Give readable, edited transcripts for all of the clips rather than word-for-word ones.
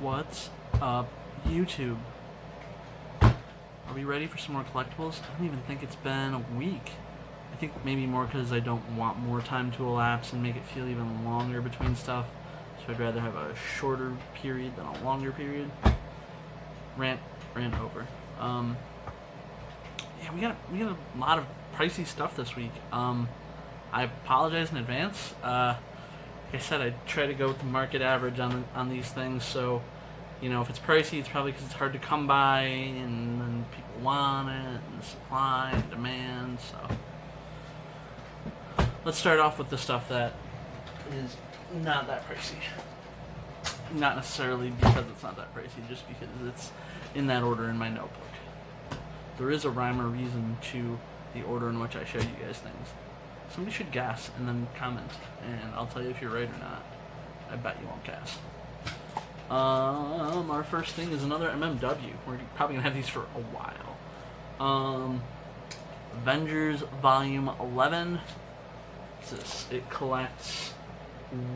What's up, YouTube? Are we ready for some more collectibles? I don't even think it's been a week. I think maybe more because I don't want more time to elapse and make it feel even longer between stuff. So I'd rather have a shorter period than a longer period. Rant over. Yeah, we got a lot of pricey stuff this week. I apologize in advance. Like I said, I try to go with the market average on these things. So, you know, if it's pricey, it's probably because it's hard to come by, and then people want it, and supply and demand. So, let's start off with the stuff that is not that pricey. Not necessarily because it's not that pricey, just because it's in that order in my notebook. There is a rhyme or reason to the order in which I show you guys things. Somebody should guess and then comment, and I'll tell you if you're right or not. I bet you won't guess. Our first thing is another MMW. We're probably gonna have these for a while. Avengers Volume 11. It collects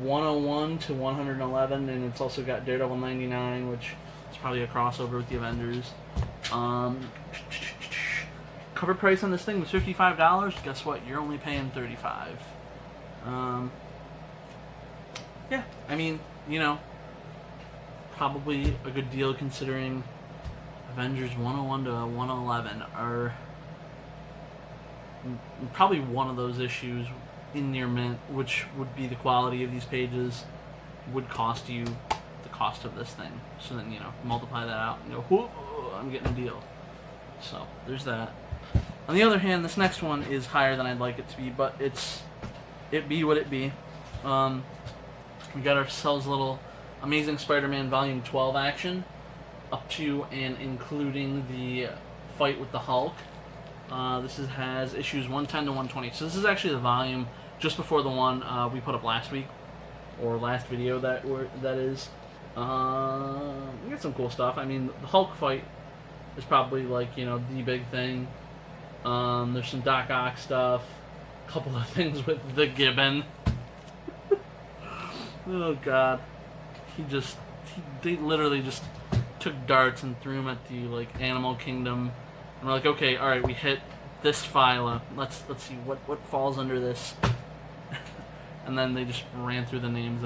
101 to 111, and it's also got Daredevil 99, which is probably a crossover with the Avengers. Cover price on this thing was $55. Guess what? You're only paying $35. Yeah, I mean, you know, probably a good deal considering Avengers 101 to 111 are probably one of those issues in near mint, which would be the quality of these pages, would cost you the cost of this thing. So then, you know, multiply that out and go, whoa, I'm getting a deal. So there's that. On the other hand, this next one is higher than I'd like it to be, but it be what it be. We got ourselves a little Amazing Spider-Man Volume 12 action, up to and including the fight with the Hulk. Has issues 110 to 120. So this is actually the volume just before the one we put up last week, or last video that is. We got some cool stuff. I mean, the Hulk fight is probably like, you know, the big thing. There's some Doc Ock stuff, a couple of things with the Gibbon. Oh God, they literally just took darts and threw them at the like animal kingdom, and we're like, okay, all right, we hit this phyla. Let's see what falls under this, and then they just ran through the names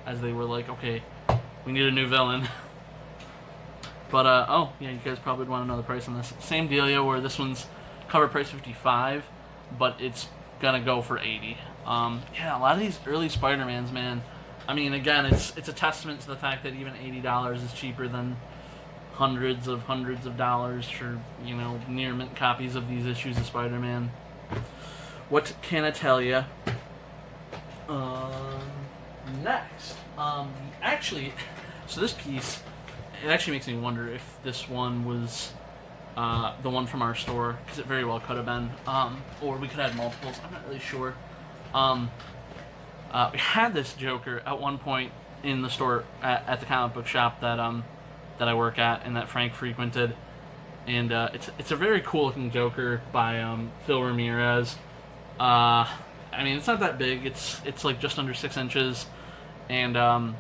as they were like, okay, we need a new villain. But oh yeah, you guys probably would want to know the price on this. Same dealio where this one's cover price $55, but it's gonna go for $80. Yeah, a lot of these early Spider-Mans, man. I mean, again, it's a testament to the fact that even $80 is cheaper than hundreds of dollars for, you know, near mint copies of these issues of Spider-Man. What can I tell you? Next, actually, so this piece, it actually makes me wonder if this one was the one from our store, because it very well could have been, or we could have had multiples. I'm not really sure. We had this Joker at one point in the store at the comic book shop that I work at and that Frank frequented, and it's a very cool looking Joker by Phil Ramirez. I mean, it's not that big. It's like just under 6 inches, and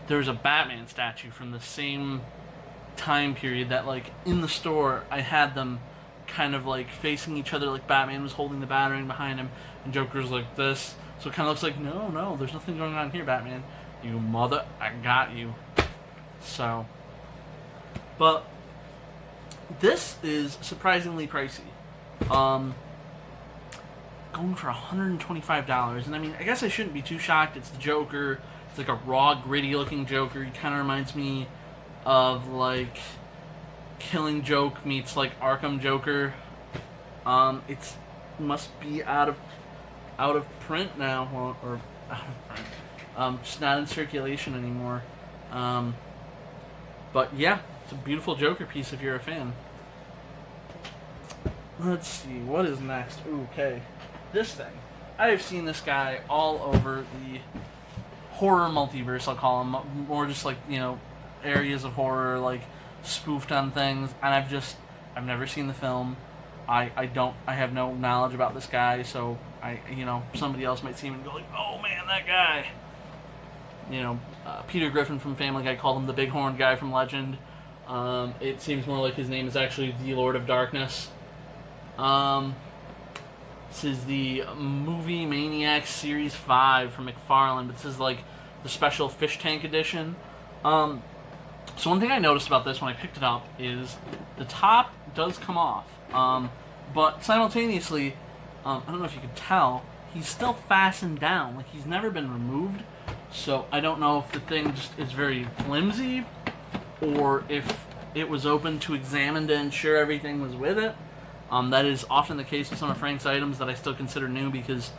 there's a Batman statue from the same time period that, like, in the store I had them kind of like facing each other, like Batman was holding the Batarang behind him and Joker's like this, so it kind of looks like, no, there's nothing going on here, Batman, you mother, I got you. So, but this is surprisingly pricey, going for $125, and I mean, I guess I shouldn't be too shocked. It's the Joker. It's like a raw, gritty looking Joker. He kind of reminds me of like Killing Joke meets like Arkham Joker. It's must be out of print now, or out of print. Just not in circulation anymore. But yeah, it's a beautiful Joker piece if you're a fan. Let's see, what is next? Ooh, okay, this thing. I have seen this guy all over the horror multiverse, I'll call him, more just like, you know, areas of horror, like spoofed on things, and I've never seen the film. I have no knowledge about this guy, so somebody else might see him and go like, oh man, that guy. Peter Griffin from Family Guy called him the Bighorn guy from Legend. It seems more like his name is actually the Lord of Darkness. This is the Movie Maniacs Series 5 from McFarlane, but this is like the special fish tank edition. So one thing I noticed about this when I picked it up is the top does come off, but simultaneously, I don't know if you could tell, he's still fastened down, like he's never been removed. So I don't know if the thing just is very flimsy, or if it was open to examine to ensure everything was with it. That is often the case with some of Frank's items that I still consider new because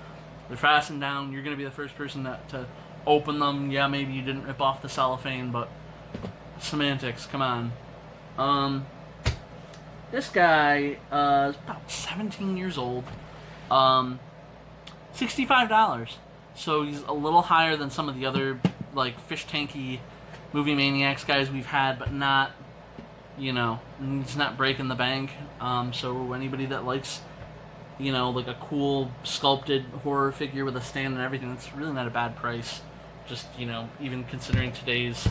they're fastened down. You're going to be the first person to open them. Yeah, maybe you didn't rip off the cellophane, but semantics, come on. This guy is about 17 years old. $65. So he's a little higher than some of the other like fish tanky Movie Maniacs guys we've had, but not, he's not breaking the bank. So anybody that likes, like a cool sculpted horror figure with a stand and everything, that's really not a bad price. Just, even considering today's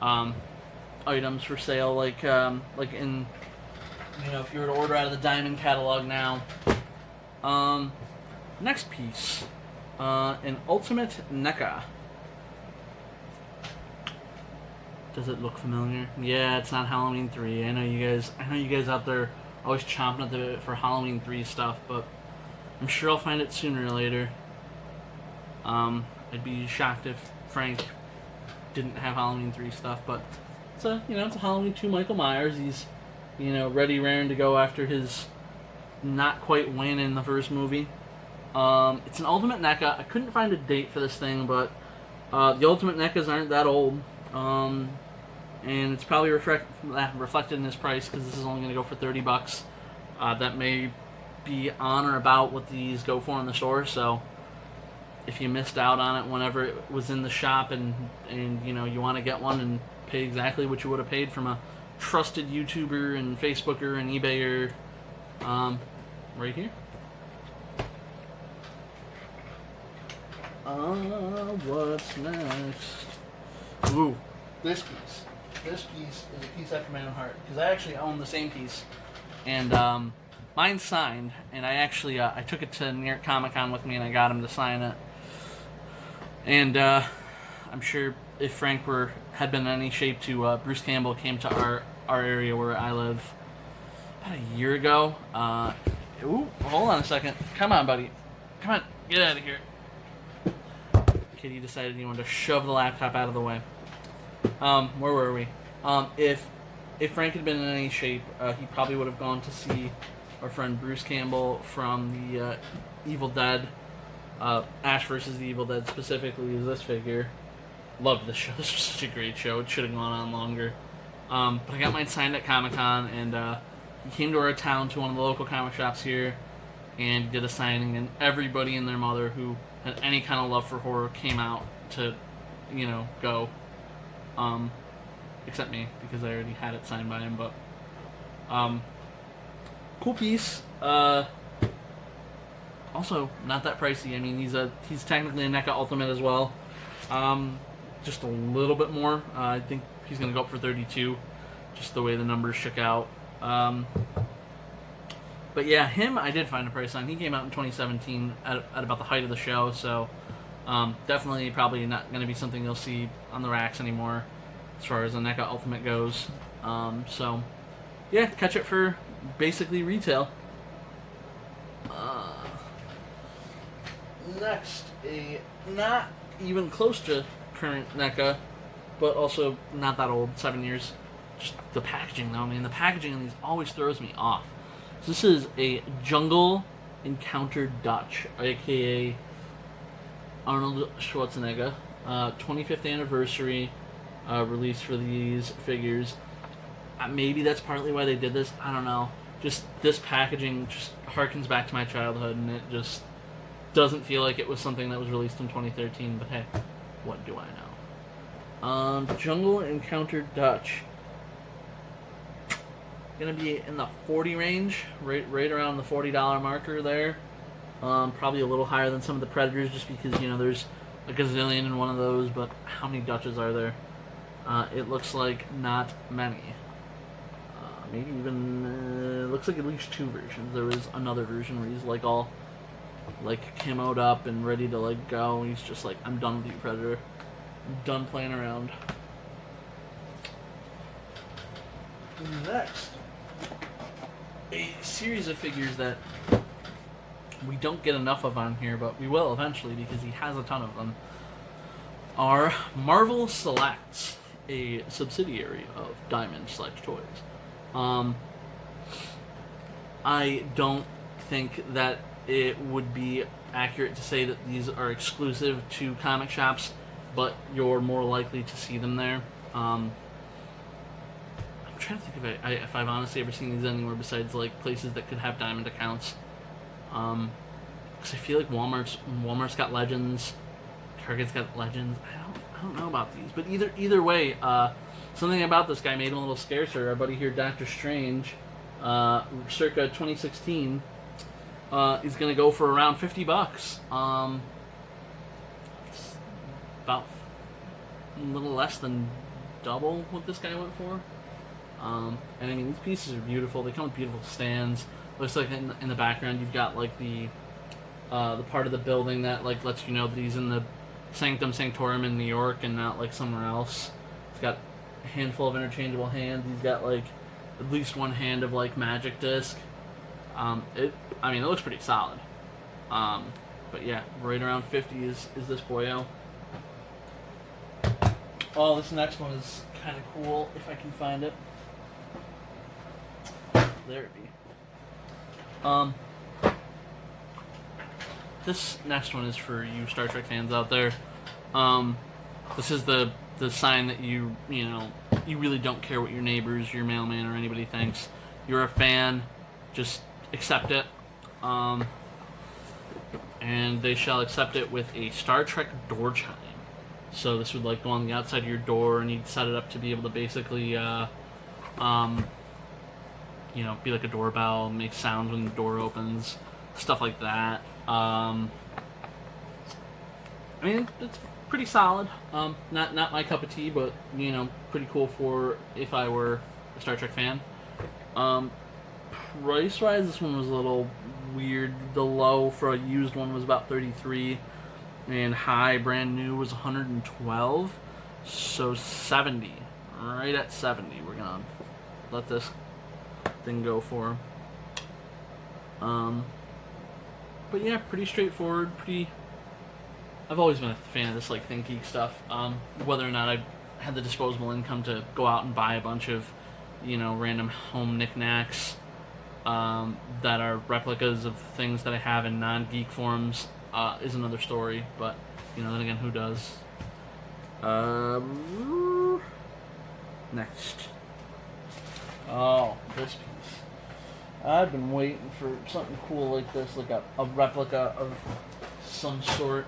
items for sale, like in, if you were to order out of the Diamond catalog now. Next piece, an Ultimate NECA. Does it look familiar? Yeah, it's not Halloween 3. I know you guys out there always chomping at the bit for Halloween 3 stuff, but I'm sure I'll find it sooner or later. I'd be shocked if Frank didn't have Halloween 3 stuff, but it's a Halloween 2 Michael Myers. He's, ready, raring to go after his not quite win in the first movie. It's an Ultimate NECA. I couldn't find a date for this thing, but the Ultimate NECAs aren't that old. And it's probably reflected in his price because this is only going to go for $30. That may be on or about what these go for in the store. So if you missed out on it whenever it was in the shop, and you want to get one and pay exactly what you would have paid from a trusted YouTuber and Facebooker and eBayer, right here. What's next? Ooh, this piece. This piece is a piece after my own heart because I actually own the same piece, and mine's signed. And I actually I took it to New York Comic Con with me, and I got him to sign it. And I'm sure if Frank had been in any shape to, Bruce Campbell came to our area where I live about a year ago. Ooh, hold on a second. Come on, buddy. Come on, get out of here. Kitty decided he wanted to shove the laptop out of the way. Where were we? If Frank had been in any shape, he probably would have gone to see our friend Bruce Campbell from the Evil Dead. Ash versus the Evil Dead specifically is this figure. Loved this show. This was such a great show. It should have gone on longer. But I got mine signed at Comic-Con, and he came to our town to one of the local comic shops here and did a signing, and everybody and their mother who had any kind of love for horror came out to, go. Except me, because I already had it signed by him, but cool piece. Also, not that pricey. I mean, he's technically a NECA Ultimate as well. Just a little bit more. I think he's going to go up for $32, just the way the numbers shook out. But yeah, him I did find a price on. He came out in 2017 at about the height of the show, so definitely probably not going to be something you'll see on the racks anymore as far as the NECA Ultimate goes. So yeah, catch it for basically retail. Next, a not even close to current NECA, but also not that old, 7 years. Just the packaging though, man. The packaging on these always throws me off. So this is a Jungle Encounter Dutch, aka Arnold Schwarzenegger, 25th anniversary release for these figures. Maybe that's partly why they did this. I don't know. Just this packaging just harkens back to my childhood, and it just doesn't feel like it was something that was released in 2013. But hey, what do I know? Jungle Encounter Dutch. Gonna be in the 40 range, right around the $40 marker there. Probably a little higher than some of the Predators, just because there's a gazillion in one of those, but how many Dutches are there? It looks like not many. Maybe even looks like at least 2 versions. There was another version where he's like all like camoed up and ready to like go. He's just like, I'm done with you, Predator. I'm done playing around. Next, a series of figures that we don't get enough of on here, but we will eventually because he has a ton of them, are Marvel Selects, a subsidiary of Diamond Select Toys. I don't think that it would be accurate to say that these are exclusive to comic shops, but you're more likely to see them there. I'm trying to think if I've honestly ever seen these anywhere besides like places that could have Diamond accounts. Because I feel like Walmart's got Legends, Target's got Legends. I don't know about these, but either way, something about this guy made him a little scarcer. Our buddy here, Doctor Strange, circa 2016, is going to go for around $50. It's about a little less than double what this guy went for. And I mean, these pieces are beautiful. They come with beautiful stands. Looks like in the background you've got like the part of the building that like lets you know that he's in the Sanctum Sanctorum in New York and not like somewhere else. He's got a handful of interchangeable hands. He's got like at least one hand of like magic disc. It looks pretty solid. But yeah, right around 50 is this boyo. Oh, this next one is kind of cool if I can find it. There it be. This next one is for you Star Trek fans out there. This is the sign that you really don't care what your neighbors, your mailman, or anybody thinks. You're a fan, just accept it. And they shall accept it with a Star Trek door chime. So this would like go on the outside of your door, and you'd set it up to be able to basically, be like a doorbell, make sounds when the door opens, stuff like that. It's pretty solid. Not my cup of tea, but pretty cool for if I were a Star Trek fan. Price-wise, this one was a little weird. The low for a used one was about $33, and high brand new was $112. So $70, right at $70. We're gonna let this thing go for. But yeah, pretty straightforward. I've always been a fan of this like Think Geek stuff. Whether or not I've had the disposable income to go out and buy a bunch of, random home knickknacks that are replicas of things that I have in non-geek forms is another story. But then again, who does? Next. Oh, this piece. I've been waiting for something cool like this, like a replica of some sort.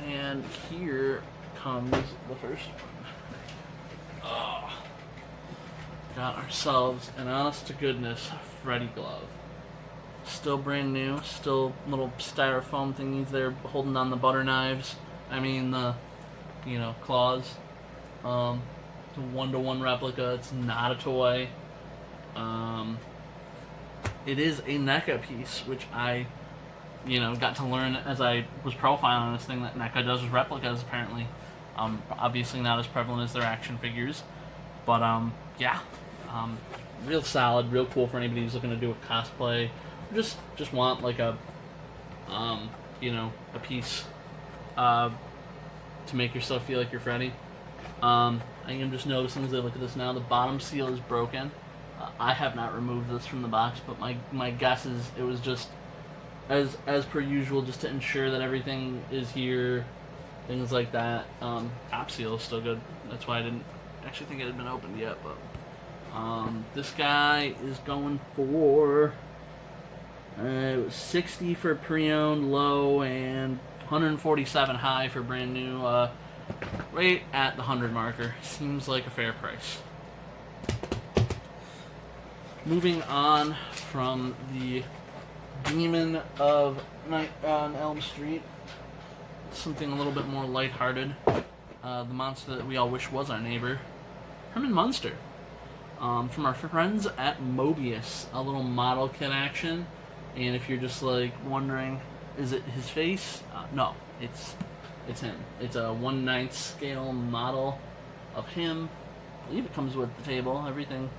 And here comes the first one. Oh. Got ourselves an honest to goodness Freddy glove. Still brand new, still little styrofoam thingies there holding on the butter knives. The claws. It's a 1-to-1 replica. It's not a toy. It is a NECA piece, which I, got to learn as I was profiling on this thing that NECA does with replicas, apparently. Obviously not as prevalent as their action figures. But, real solid, real cool for anybody who's looking to do a cosplay. Just want, like, a piece to make yourself feel like you're Freddy. I am just noticing as I look at this now, the bottom seal is broken. I have not removed this from the box, but my guess is it was just, as per usual, just to ensure that everything is here, things like that. Top seal is still good. That's why I didn't actually think it had been opened yet, but this guy is going for it was 60 for pre-owned low and 147 high for brand new. Right at the 100 marker. Seems like a fair price. Moving on from the Demon of Night on Elm Street, something a little bit more lighthearted. The monster that we all wish was our neighbor, Herman Munster. From our friends at Mobius, a little model kit action. And if you're just like wondering, is it his face? No, it's him. It's a 1/9 scale model of him. I believe it comes with the table. Everything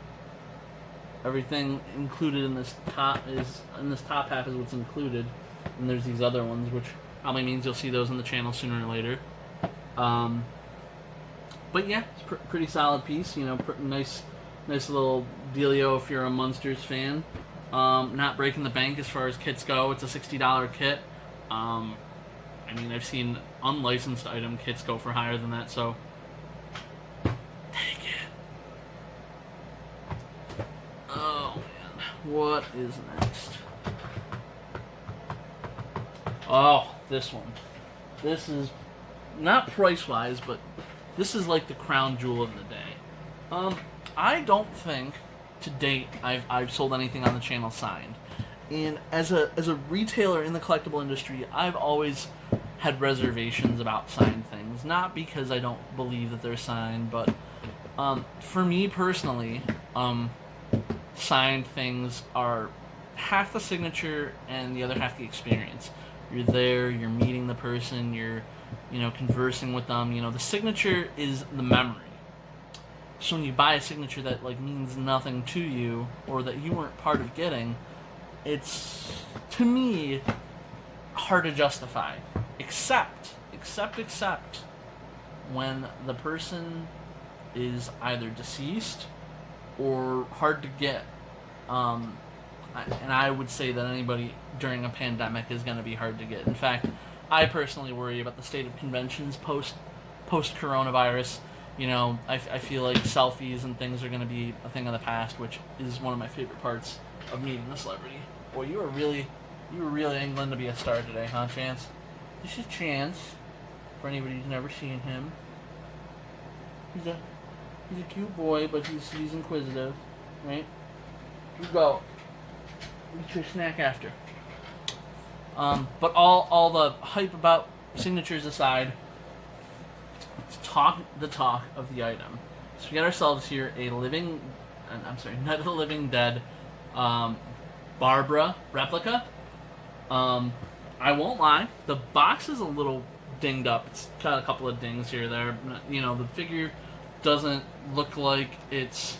included in this top half is what's included, and there's these other ones, which probably means you'll see those on the channel sooner or later. But yeah, it's pretty solid piece. You know, nice little dealio if you're a Munsters fan. Not breaking the bank as far as kits go. It's a $60 kit. I mean, I've seen unlicensed item kits go for higher than that, so take it. Oh man, what is next? Oh, this one. This is not price-wise, but this is like the crown jewel of the day. I don't think to date I've sold anything on the channel signed. And as a retailer in the collectible industry, I've always had reservations about signed things. Not because I don't believe that they're signed, but for me personally, signed things are half the signature and the other half the experience. You're there, you're meeting the person, you're conversing with them. The signature is the memory. So when you buy a signature that like means nothing to you or that you weren't part of getting, it's, to me, hard to justify. Except when the person is either deceased or hard to get. And I would say that anybody during a pandemic is going to be hard to get. In fact, I personally worry about the state of conventions post-coronavirus. I feel like selfies and things are going to be a thing of the past, which is one of my favorite parts of meeting a celebrity. Boy, you were really angling to be a star today, huh, Chance? This is Chance, for anybody who's never seen him. He's a cute boy, but he's inquisitive, right? You go. Get your snack after. But all the hype about signatures aside, let's talk the talk of the item. So we got ourselves here Night of the Living Dead, Barbra replica. I won't lie, the box is a little dinged up. It's got a couple of dings here or there. The figure doesn't look like it's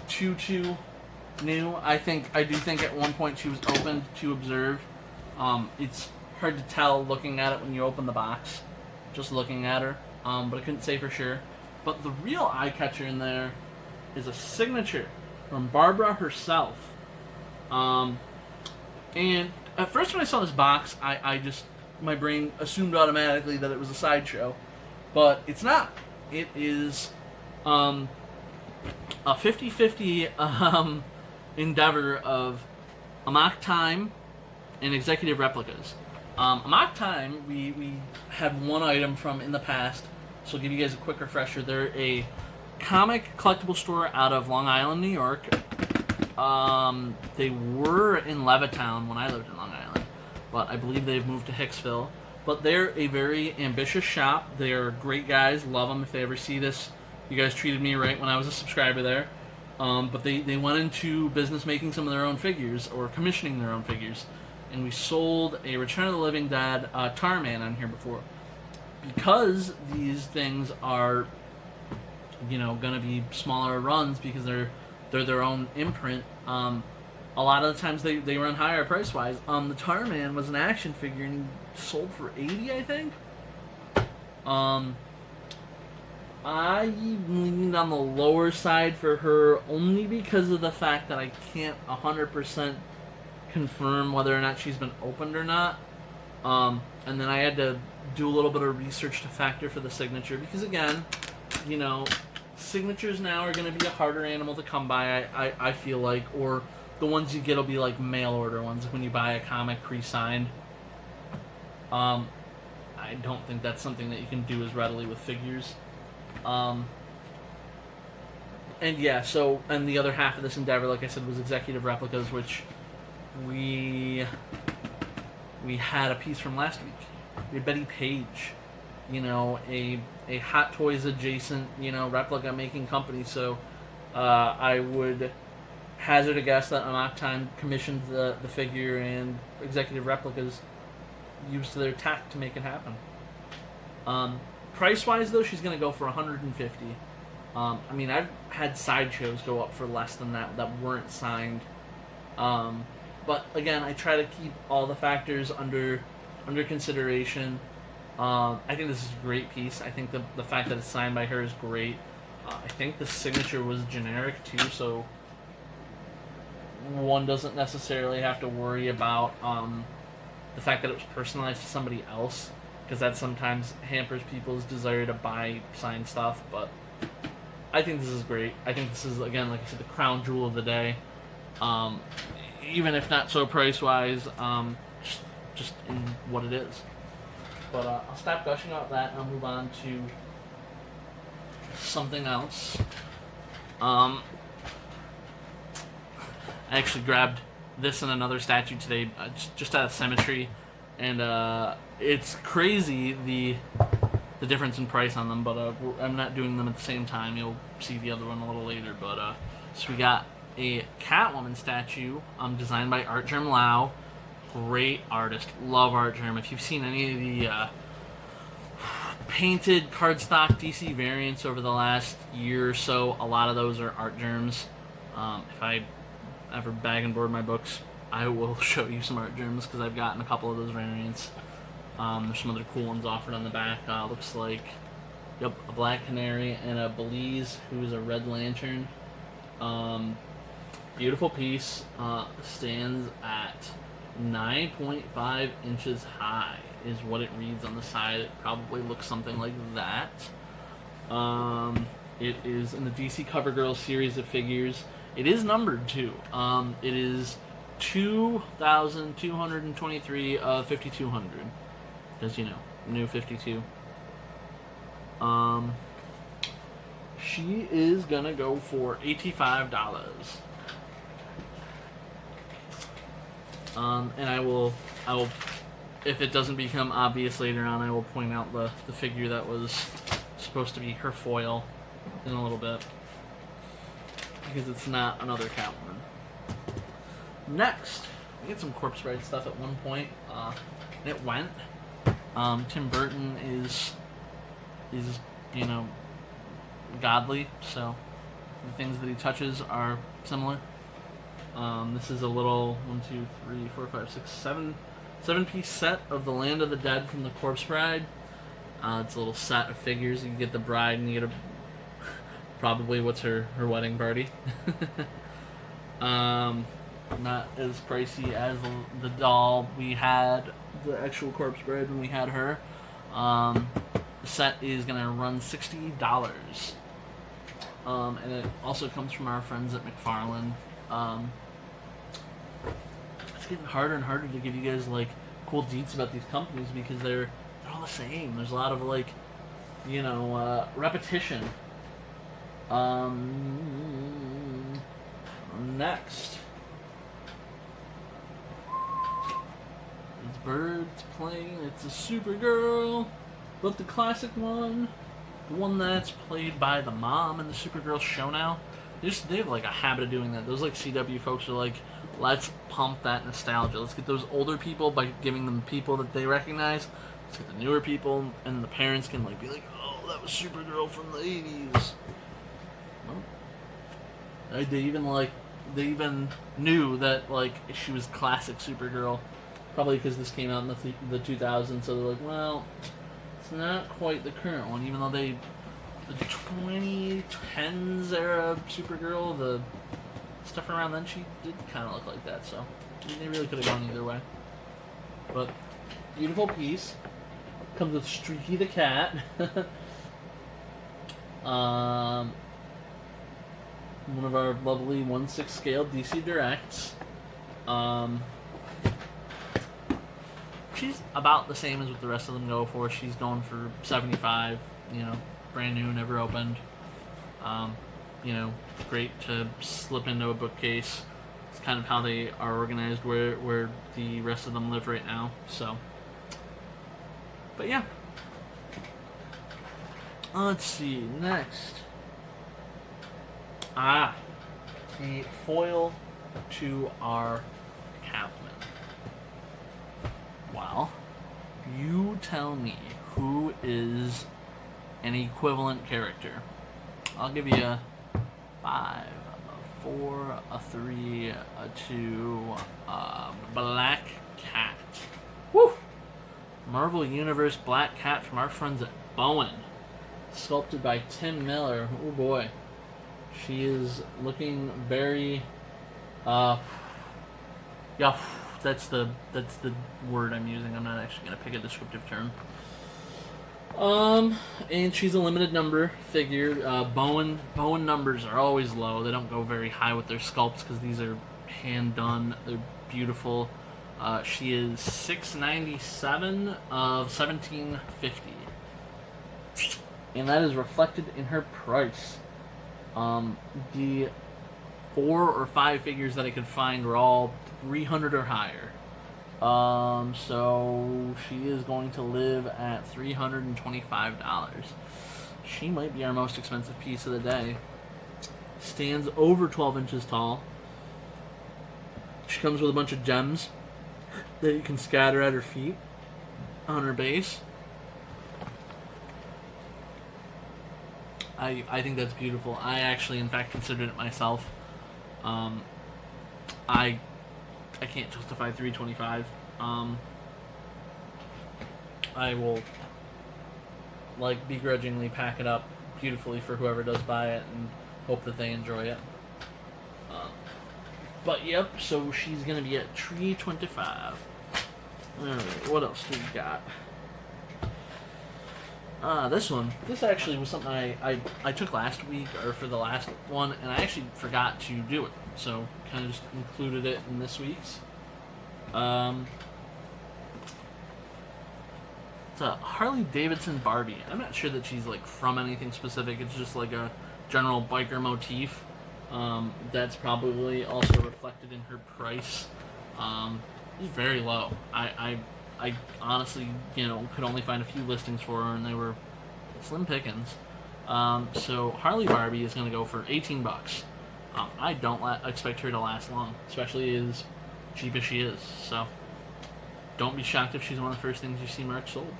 too new. I do think at one point she was opened to observe. It's hard to tell looking at it when you open the box, just looking at her. But I couldn't say for sure. But the real eye catcher in there is a signature from Barbra herself. And at first when I saw this box, my brain assumed automatically that it was a sideshow, but it's not. It is a 50-50 endeavor of Amok Time and executive replicas. Amok Time, we had one item from in the past, so I'll give you guys a quick refresher. They're a comic collectible store out of Long Island, New York. They were in Levittown when I lived in Long Island, but I believe they've moved to Hicksville. But they're a very ambitious shop. They're great guys. Love them. If they ever see this, you guys treated me right when I was a subscriber there. But they went into business making some of their own figures, or commissioning their own figures. And we sold a Return of the Living Dead Tarman on here before. Because these things are, going to be smaller runs because they're their own imprint, a lot of the times they run higher price-wise. The Tarman was an action figure and sold for $80, I think. I leaned on the lower side for her only because of the fact that I can't 100% confirm whether or not she's been opened or not. And then I had to do a little bit of research to factor for the signature because, again, signatures now are going to be a harder animal to come by, I feel like, or the ones you get will be like mail order ones, like when you buy a comic pre-signed. I don't think that's something that you can do as readily with figures. And yeah, and the other half of this endeavor, like I said, was executive replicas, which we We had a piece from last week. We had Betty Page, a Hot Toys adjacent, replica making company. So I would hazard a guess that Amok Time commissioned the figure and executive replicas used their tact to make it happen. Price wise, though, she's going to go for $150. I've had sideshows go up for less than that weren't signed. But again, I try to keep all the factors under consideration. I think this is a great piece. I think the fact that it's signed by her is great. I think the signature was generic too, so one doesn't necessarily have to worry about the fact that it was personalized to somebody else, because that sometimes hampers people's desire to buy signed stuff. But I think this is great. I think this is, again, like I said, the crown jewel of the day. Even if not so price-wise, just in what it is. But I'll stop gushing about that and I'll move on to something else. I actually grabbed this and another statue today, just out of symmetry, and it's crazy the difference in price on them. But I'm not doing them at the same time. You'll see the other one a little later. But so we got a Catwoman statue, designed by Art Germ Lau. Great artist, love Art Germ. If you've seen any of the painted cardstock DC variants over the last year or so, a lot of those are Art Germs. If I ever bag and board my books, I will show you some Art Germs, because I've gotten a couple of those variants. There's some other cool ones offered on the back. Looks like, a Black Canary and a Belize, who's a Red Lantern. Beautiful piece. Stands at 9.5 inches high is what it reads on the side. It probably looks something like that. It is in the DC CoverGirl series of figures. It is numbered too. It is 2,223 of 5,200. Because, new 52. She is gonna go for $85. And I will, if it doesn't become obvious later on, I will point out the figure that was supposed to be her foil in a little bit, because it's not another Catwoman. Next, we get some Corpse Bride stuff at one point. It went. Tim Burton is godly, so the things that he touches are similar. This is a little 7-piece set of the Land of the Dead from the Corpse Bride. It's a little set of figures. You get the bride and you get probably what's her wedding party. Not as pricey as the doll we had, the actual Corpse Bride, when we had her. The set is gonna run $60. And it also comes from our friends at McFarlane. It's getting harder and harder to give you guys cool deets about these companies, because they're all the same. There's a lot of repetition. Next, it's Birds playing. It's a Supergirl, but the classic one, the one that's played by the mom in the Supergirl show now. They have a habit of doing that. Those CW folks are let's pump that nostalgia. Let's get those older people by giving them people that they recognize. Let's get the newer people, and the parents can be oh, that was Supergirl from the 80s. Well, they even knew that she was classic Supergirl, probably because this came out in the 2000s. So they're well, it's not quite the current one, even though the 2010s era Supergirl, the stuff around then, she did kind of look like that. So they really could have gone either way. But beautiful piece. Comes with Streaky the cat. One of our lovely 1/6 scale DC Directs. She's about the same as what the rest of them go for. She's going for $75. Brand new, never opened. Great to slip into a bookcase. It's kind of how they are organized, where the rest of them live right now. So, but yeah. Let's see next. The foil to our Catwoman. Well, you tell me who is an equivalent character. I'll give you a 5, a 4, a 3, a 2, Black Cat. Woo! Marvel Universe Black Cat from our friends at Bowen. Sculpted by Tim Miller. Oh boy. She is looking very yeah, that's the word I'm using. I'm not actually gonna pick a descriptive term. And she's a limited number figure. Bowen numbers are always low. They don't go very high with their sculpts because these are hand done. They're beautiful. She is $697 of $17.50, and that is reflected in her price. The 4 or 5 figures that I could find were all $300 or higher. So she is going to live at $325. She might be our most expensive piece of the day. Stands over 12 inches tall. She comes with a bunch of gems that you can scatter at her feet on her base. I think that's beautiful. I actually, in fact, considered it myself. I can't justify $325. I will begrudgingly pack it up beautifully for whoever does buy it and hope that they enjoy it. But yep, so she's gonna be at $325. Alright, what else do we got? This one. This actually was something I took last week, or for the last one, and I actually forgot to do it. So, kind of just included it in this week's. It's a Harley Davidson Barbie. I'm not sure that she's, from anything specific. It's just, a general biker motif. That's probably also reflected in her price. It's very low. I honestly, could only find a few listings for her, and they were slim pickings. So Harley Barbie is going to go for $18. I don't expect her to last long, especially as cheap as she is. So don't be shocked if she's one of the first things you see Mark sold.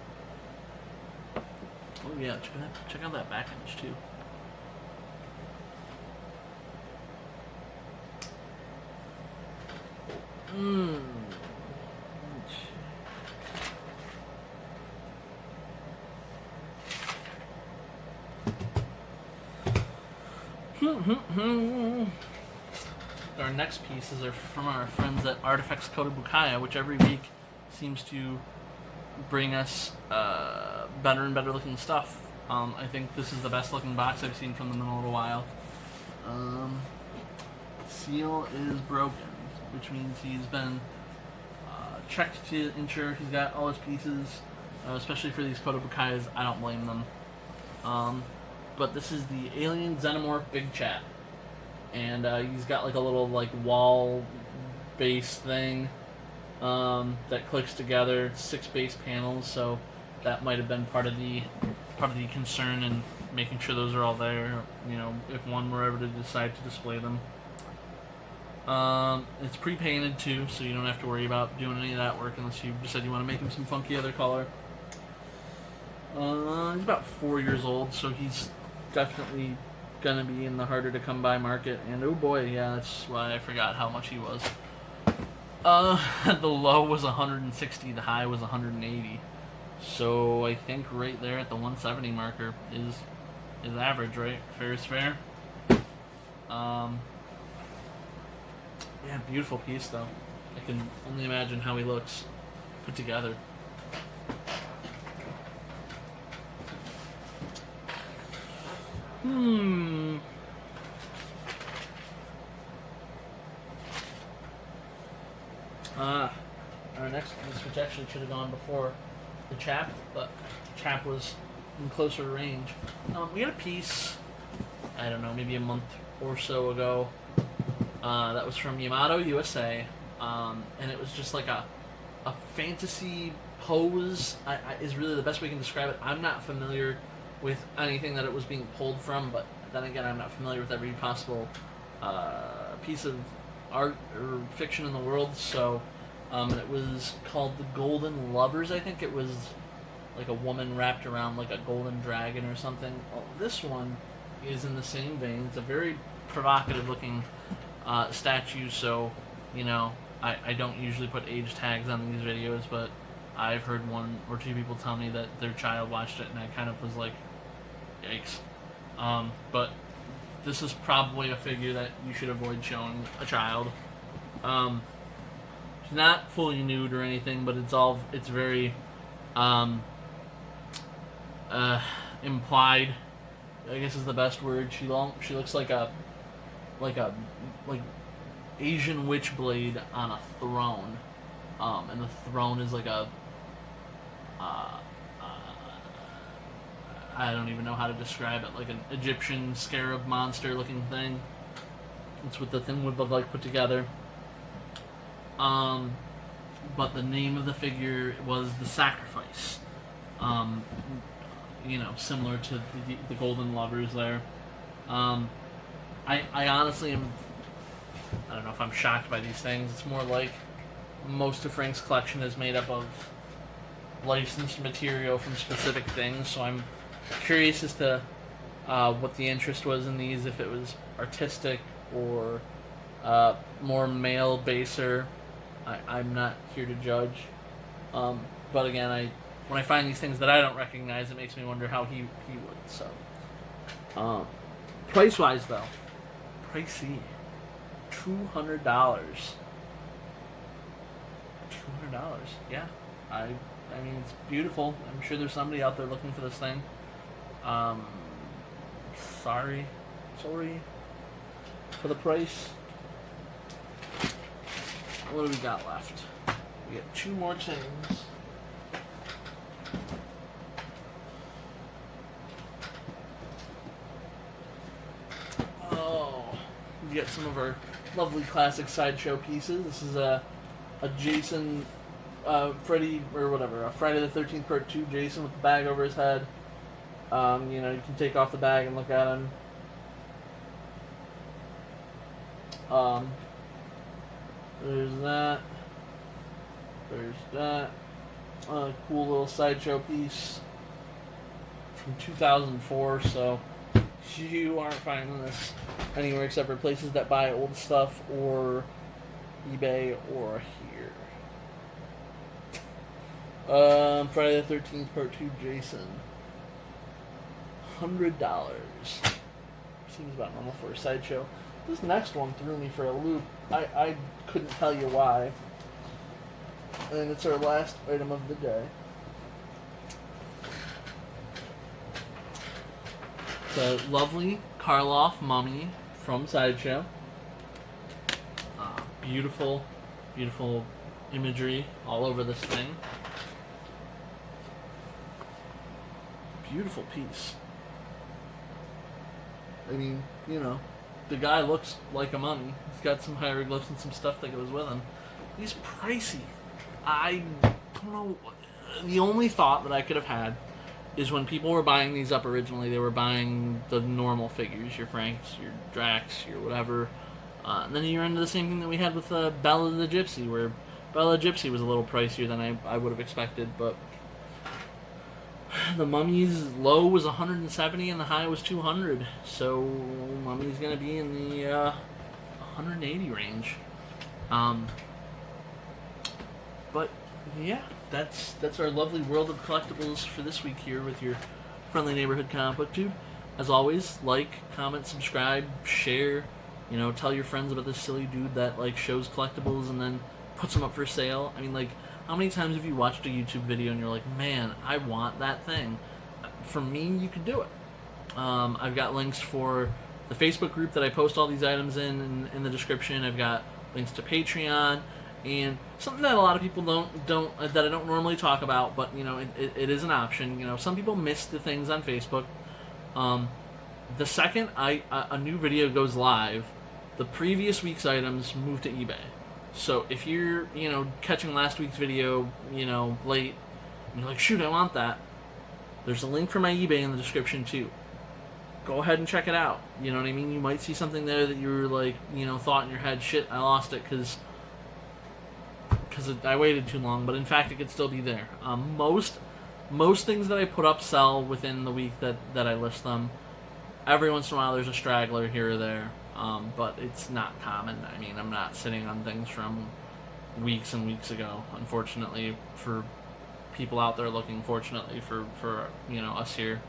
Oh yeah, check out that back image too. Our next pieces are from our friends at Artifacts Kotobukiya, which every week seems to bring us better and better looking stuff. I think this is the best looking box I've seen from them in a little while. Seal is broken, which means he's been checked to ensure he's got all his pieces, especially for these Kotobukiyas. I don't blame them. But this is the Alien Xenomorph Big Chat. And he's got a little wall base thing that clicks together. 6 base panels, so that might have been part of the concern in making sure those are all there. If one were ever to decide to display them. It's pre-painted too, so you don't have to worry about doing any of that work unless you decide you want to make him some funky other color. He's about 4 years old, so he's definitely gonna be in the harder to come by market. And oh boy, yeah, that's why I forgot how much he was. The low was 160, the high was 180. So I think right there at the 170 marker is average, right? Fair is fair. Yeah, beautiful piece though. I can only imagine how he looks put together. Our next piece, which actually should have gone before the chap, but the chap was in closer range. We had a piece, I don't know, maybe a month or so ago. That was from Yamato USA, and it was just like a fantasy pose. Is really the best way we can describe it. I'm not familiar with anything that it was being pulled from, but then again, I'm not familiar with every possible piece of art or fiction in the world. So, and it was called the Golden Lovers. I think it was like a woman wrapped around like a golden dragon or something. Well, this one is in the same vein. It's a very provocative looking statue, so, you know, I don't usually put age tags on these videos, but I've heard one or two people tell me that their child watched it, and I kind of was like, yikes. But this is probably a figure that you should avoid showing a child. She's not fully nude or anything, but it's very implied, I guess is the best word. She looks like like Asian witchblade on a throne, and the throne is like a I don't even know how to describe it, like an Egyptian scarab monster looking thing. It's what the thing would look like put together. But the name of the figure was the Sacrifice. You know, similar to the Golden Lovers there. I honestly am. I don't know if I'm shocked by these things. It's more like most of Frank's collection is made up of licensed material from specific things, so I'm curious as to what the interest was in these, if it was artistic or more male baser. I'm not here to judge. But again, when I find these things that I don't recognize, it makes me wonder how he would. So, price-wise though, pricey. $200. $200. Yeah. I mean, it's beautiful. I'm sure there's somebody out there looking for this thing. Sorry for the price. What do we got left? We got two more things. Oh, we got some of our lovely classic sideshow pieces. This is a Jason, Freddy, or whatever, a Friday the 13th Part 2 Jason with the bag over his head. You know, you can take off the bag and look at him. There's that. There's that. Cool little sideshow piece from 2004, so you aren't finding this anywhere except for places that buy old stuff or eBay or here. Friday the 13th Part 2 Jason. $100. Seems about normal for a sideshow. This next one threw me for a loop. I couldn't tell you why. And it's our last item of the day. It's a lovely Karloff mummy from Sideshow. Beautiful, beautiful imagery all over this thing. Beautiful piece. I mean, you know, the guy looks like a mummy. He's got some hieroglyphs and some stuff that goes with him. He's pricey. I don't know. The only thought that I could have had is when people were buying these up originally, they were buying the normal figures, your Franks, your Drax, your whatever. And then you're into the same thing that we had with Bella the Gypsy, where Bella the Gypsy was a little pricier than I would have expected, but the Mummy's low was 170 and the high was 200, so Mummy's gonna be in the 180 range. But yeah, that's our lovely world of collectibles for this week here with your friendly neighborhood comic book dude. As always, like, comment, subscribe, share. You know, tell your friends about this silly dude that like shows collectibles and then puts them up for sale. I mean, like, how many times have you watched a YouTube video and you're like, man, I want that thing? For me, you could do it. I've got links for the Facebook group that I post all these items in the description. I've got links to Patreon, and something that a lot of people don't that I don't normally talk about, but you know, it is an option. You know, some people miss the things on Facebook. The second a new video goes live, the previous week's items move to eBay. So if you're, catching last week's video, late, and you're like, shoot, I want that, there's a link for my eBay in the description too. Go ahead and check it out. You know what I mean? You might see something there that you were like, thought in your head, shit, I lost it because I waited too long. But in fact, it could still be there. Most things that I put up sell within the week that I list them. Every once in a while, there's a straggler here or there, but it's not common. I mean, I'm not sitting on things from weeks and weeks ago, unfortunately, for people out there looking, fortunately for us here.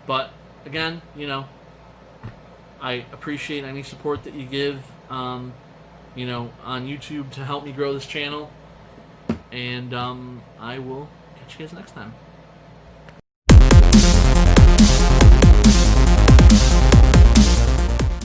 But again, I appreciate any support that you give, on YouTube to help me grow this channel, and I will catch you guys next time.